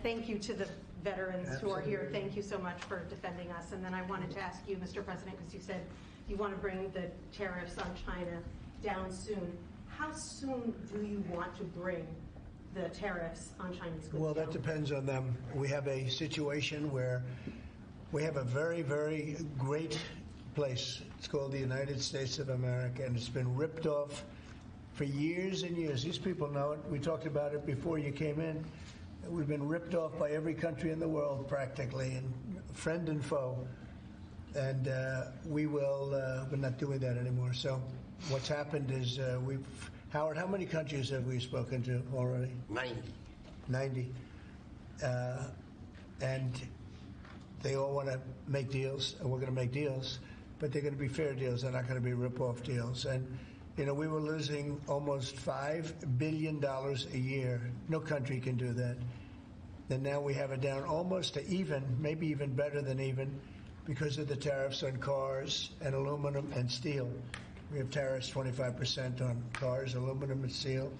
thank you to the veterans who are here. Thank you so much for defending us. And then I wanted to ask you, Mr. President, because you said you want to bring the tariffs on China down soon. How soon do you want to bring the tariffs on Chinese goods Well, down? that depends on them. We have a situation where we have a very, very great place. It's called the United States of America, and it's been ripped off for years and years. These people know it. We talked about it before you came in. We've been ripped off by every country in the world, practically, and friend and foe. And we're not doing that anymore. So what's happened is Howard, how many countries have we spoken to already? 90. And they all want to make deals, and we're going to make deals, but they're going to be fair deals. They're not going to be rip-off deals. And, you know, we were losing almost $5 billion a year. No country can do that. And now we have it down almost to even, maybe even better than even, because of the tariffs on cars and aluminum and steel. We have tariffs 25% on cars, aluminum, and steel.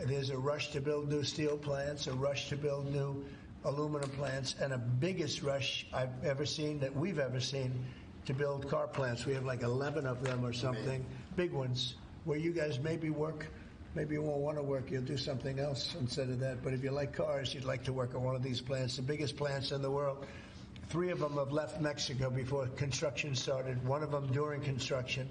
There's a rush to build new steel plants, a rush to build new aluminum plants, and a biggest rush I've ever seen, that we've ever seen, to build car plants. We have like 11 of them or something, big ones, where you guys maybe work. Maybe you won't want to work. You'll do something else instead of that. But if you like cars, you'd like to work at one of these plants, the biggest plants in the world. 3 of them have left Mexico before construction started, 1 of them during construction.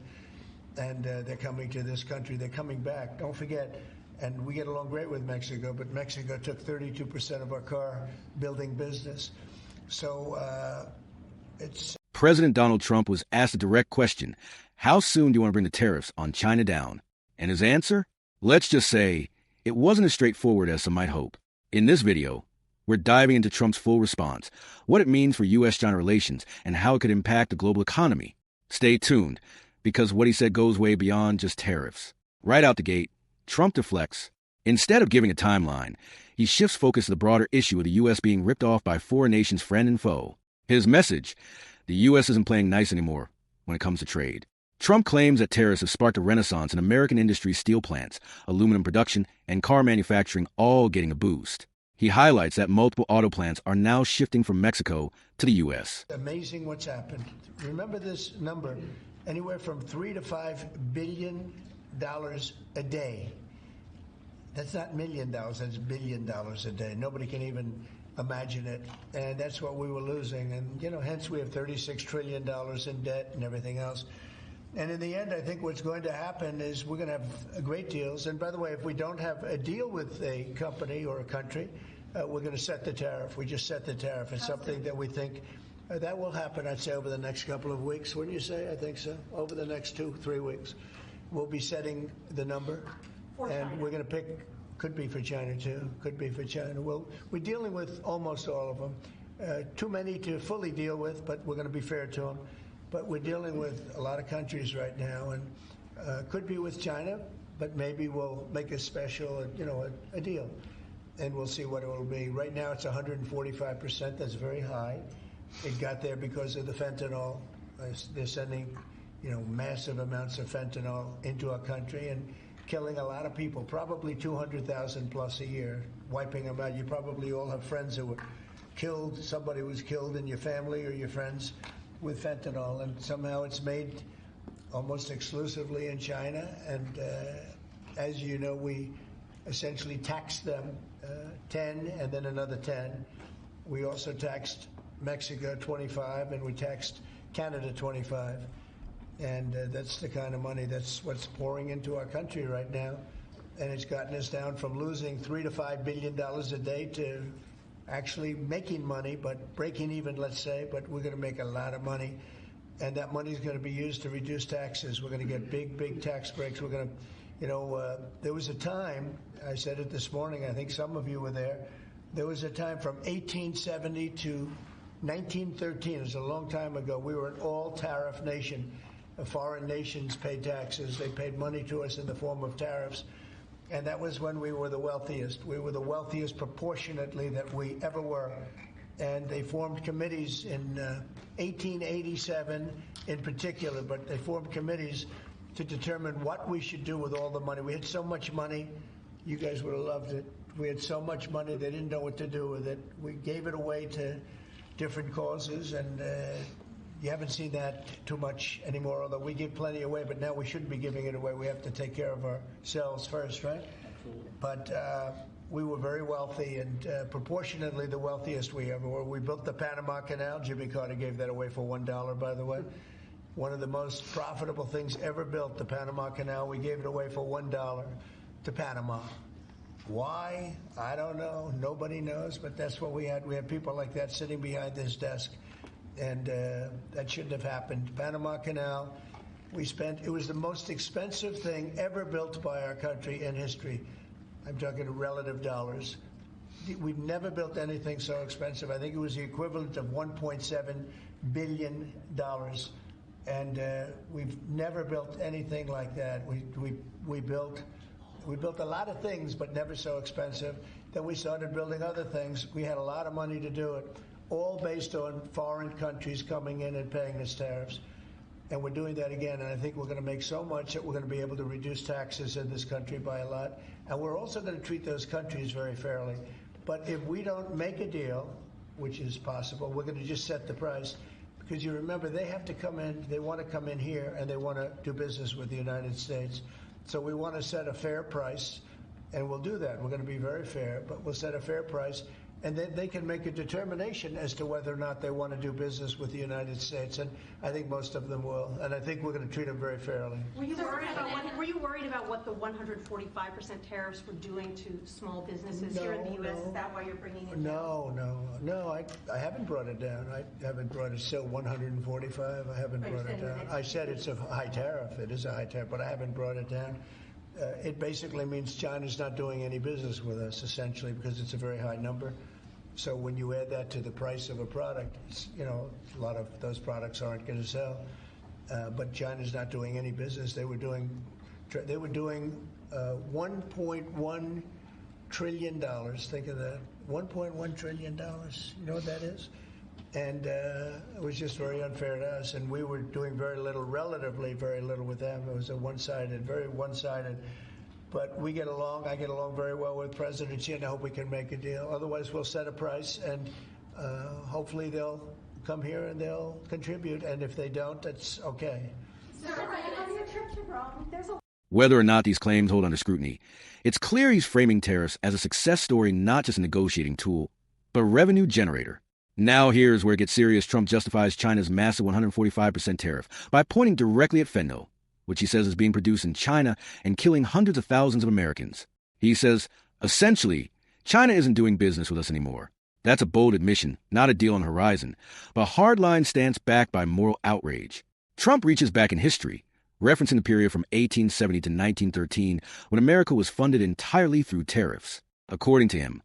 And they're coming to this country. They're coming back. Don't forget, and we get along great with Mexico, but Mexico took 32% of our car building business. So it's... President Donald Trump was asked a direct question: how soon do you want to bring the tariffs on China down? And his answer? Let's just say it wasn't as straightforward as some might hope. In this video, we're diving into Trump's full response, what it means for U.S. China relations, and how it could impact the global economy. Stay tuned, because what he said goes way beyond just tariffs. Right out the gate, Trump deflects. Instead of giving a timeline, he shifts focus to the broader issue of the U.S. being ripped off by foreign nations' friend and foe. His message: the U.S. isn't playing nice anymore when it comes to trade. Trump claims that tariffs have sparked a renaissance in American industry's steel plants, aluminum production, and car manufacturing all getting a boost. He highlights that multiple auto plants are now shifting from Mexico to the U.S. Amazing what's happened. Remember this number, anywhere from $3 to $5 billion a day. That's not $1 million, that's $1 billion a day. Nobody can even imagine it. And that's what we were losing. And, you know, hence we have $36 trillion in debt and everything else. And in the end, I think what's going to happen is we're going to have great deals. And by the way, if we don't have a deal with a company or a country, we're going to set the tariff. We just set the tariff. It's something that we think that will happen, I'd say, over the next couple of weeks. Wouldn't you say? I think so. Over the next 2-3 weeks, we'll be setting the number. And we're going to pick, could be for China too, could be for China. We're dealing with almost all of them. Too many to fully deal with, but we're going to be fair to them. But we're dealing with a lot of countries right now, and could be with China, but maybe we'll make a special, a deal, and we'll see what it will be. Right now, it's 145%. That's very high. It got there because of the fentanyl. They're sending, massive amounts of fentanyl into our country and killing a lot of people, probably 200,000 plus a year, wiping them out. You probably all have friends who were killed. Somebody was killed in your family or your friends with fentanyl, and somehow it's made almost exclusively in China. And as you know, we essentially taxed them 10 and then another 10. We also taxed Mexico 25, and we taxed Canada 25. And that's the kind of money that's what's pouring into our country right now. And it's gotten us down from losing $3 to $5 billion a day to actually making money, but breaking even, let's say, but we're going to make a lot of money. And that money is going to be used to reduce taxes. We're going to get big tax breaks. We're going to, there was a time, I said it this morning, I think some of you were there was a time from 1870 to 1913, it was a long time ago, we were an all-tariff nation. Foreign nations paid taxes. They paid money to us in the form of tariffs. And that was when we were the wealthiest. We were the wealthiest proportionately that we ever were. And they formed committees in 1887 in particular, but they formed committees to determine what we should do with all the money. We had so much money, you guys would have loved it. We had so much money, they didn't know what to do with it. We gave it away to different causes, and you haven't seen that too much anymore, although we give plenty away, but now we shouldn't be giving it away. We have to take care of ourselves first, right? Absolutely. But we were very wealthy, and proportionately the wealthiest we ever were. We built the Panama Canal. Jimmy Carter gave that away for $1, by the way. One of the most profitable things ever built, the Panama Canal. We gave it away for $1 to Panama. Why? I don't know. Nobody knows, but that's what we had. We had people like that sitting behind this desk, and that shouldn't have happened. Panama Canal, it was the most expensive thing ever built by our country in history. I'm talking relative dollars. We've never built anything so expensive. I think it was the equivalent of $1.7 billion. And we've never built anything like that. We built a lot of things, but never so expensive. Then we started building other things. We had a lot of money to do it, all based on foreign countries coming in and paying us tariffs. And we're doing that again, and I think we're going to make so much that we're going to be able to reduce taxes in this country by a lot. And we're also going to treat those countries very fairly. But if we don't make a deal, which is possible, we're going to just set the price. Because you remember, they have to come in, they want to come in here, and they want to do business with the United States. So we want to set a fair price, and we'll do that. We're going to be very fair, but we'll set a fair price, and then they can make a determination as to whether or not they want to do business with the United States. And I think most of them will. And I think we're going to treat them very fairly. Were you worried about what the 145% tariffs were doing to small businesses here in the U.S.? Is that why you're bringing it down? No. I haven't brought it down. I haven't brought it still 145. I haven't brought it down. I said it's a high tariff. It is a high tariff, but I haven't brought it down. It basically means China's not doing any business with us, essentially, because it's a very high number. So when you add that to the price of a product, a lot of those products aren't going to sell. But China's not doing any business. They were doing $1.1 trillion. Think of that, $1.1 trillion. You know what that is? And it was just very unfair to us. And we were doing very little, relatively very little with them. It was very one-sided. But we get along. I get along very well with President Xi, and I hope we can make a deal. Otherwise, we'll set a price, and hopefully they'll come here and they'll contribute. And if they don't, that's okay. Whether or not these claims hold under scrutiny, it's clear he's framing tariffs as a success story, not just a negotiating tool, but a revenue generator. Now here's where it gets serious. Trump justifies China's massive 145% tariff by pointing directly at fentanyl, which he says is being produced in China and killing hundreds of thousands of Americans. He says, essentially, China isn't doing business with us anymore. That's a bold admission, not a deal on the horizon, but a hardline stance backed by moral outrage. Trump reaches back in history, referencing the period from 1870 to 1913, when America was funded entirely through tariffs. According to him,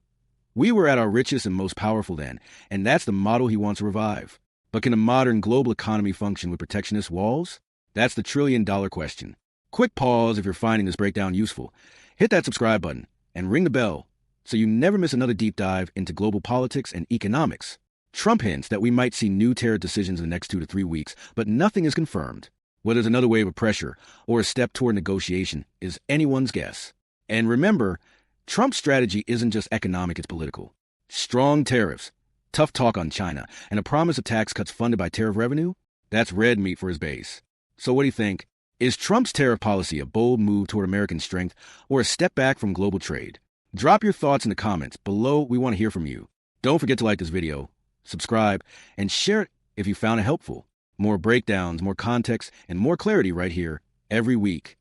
we were at our richest and most powerful then, and that's the model he wants to revive. But can a modern global economy function with protectionist walls? That's the trillion-dollar question. Quick pause if you're finding this breakdown useful. Hit that subscribe button and ring the bell so you never miss another deep dive into global politics and economics. Trump hints that we might see new tariff decisions in the next 2 to 3 weeks, but nothing is confirmed. Whether it's another wave of pressure or a step toward negotiation is anyone's guess. And remember, Trump's strategy isn't just economic, it's political. Strong tariffs, tough talk on China, and a promise of tax cuts funded by tariff revenue? That's red meat for his base. So what do you think? Is Trump's tariff policy a bold move toward American strength or a step back from global trade? Drop your thoughts in the comments below. We want to hear from you. Don't forget to like this video, subscribe, and share it if you found it helpful. More breakdowns, more context, and more clarity right here every week.